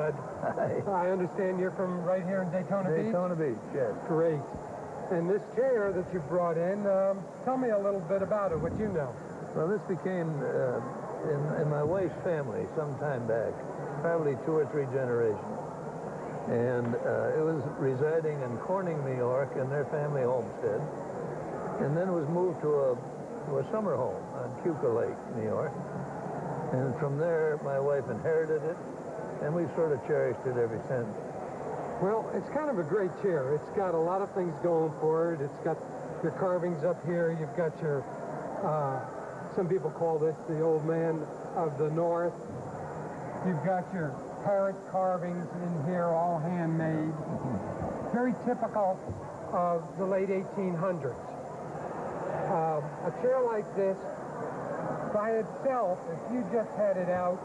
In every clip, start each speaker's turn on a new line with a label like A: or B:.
A: Bud.
B: Hi.
A: I understand you're from right here in Daytona Beach?
B: Daytona Beach, yes.
A: Great. And this chair that you brought in, tell me a little bit about it, what you know.
B: Well, this became in my wife's family some time back, probably 2 or 3 generations. And it was residing in Corning, New York, in their family homestead. And then was moved to a summer home on Cuca Lake, New York. And from there, my wife inherited it, and we've sort of cherished it ever since.
A: Well, it's kind of a great chair. It's got a lot of things going for it. It's got your carvings up here. You've got your, some people call this the old man of the north. You've got your Parrot carvings in here, all handmade. Very typical of the late 1800s. A chair like this, by itself, if you just had it out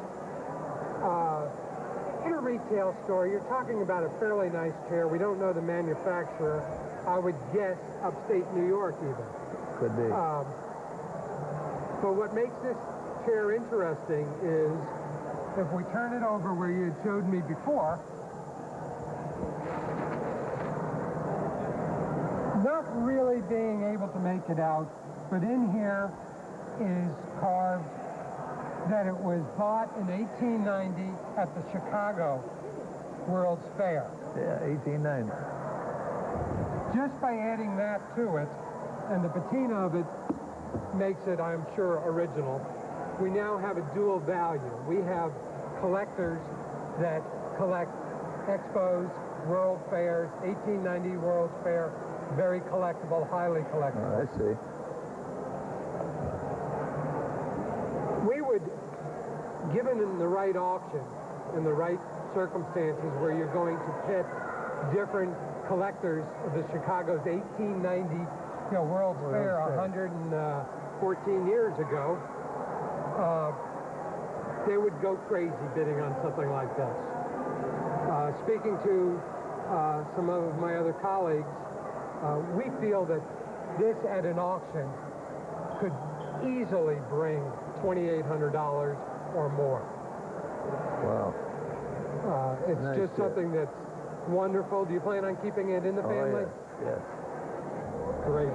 A: in a retail store, you're talking about a fairly nice chair. We don't know the manufacturer. I would guess upstate New York even.
B: Could be.
A: But what makes this chair interesting is if we turn it over where you had showed me before, not really being able to make it out, but in here is carved that it was bought in 1890 at the Chicago World's Fair.
B: Yeah, 1890.
A: Just by adding that to it, and the patina of it makes it, I'm sure, original, we now have a dual value. We have collectors that collect expos, world fairs, 1890 World's Fair, very collectible, highly collectible.
B: Oh, I see.
A: We would, given in the right auction, in the right circumstances where you're going to pit different collectors of the Chicago's 1890 World's Fair 114 years ago, they would go crazy bidding on something like this. Speaking to some of my other colleagues, we feel that this at an auction could easily bring $2,800 or more.
B: Wow.
A: It's
B: Nice
A: just
B: chair.
A: something that's wonderful. Do you plan on keeping it in the family?
B: Oh, yes. Yes.
A: Great.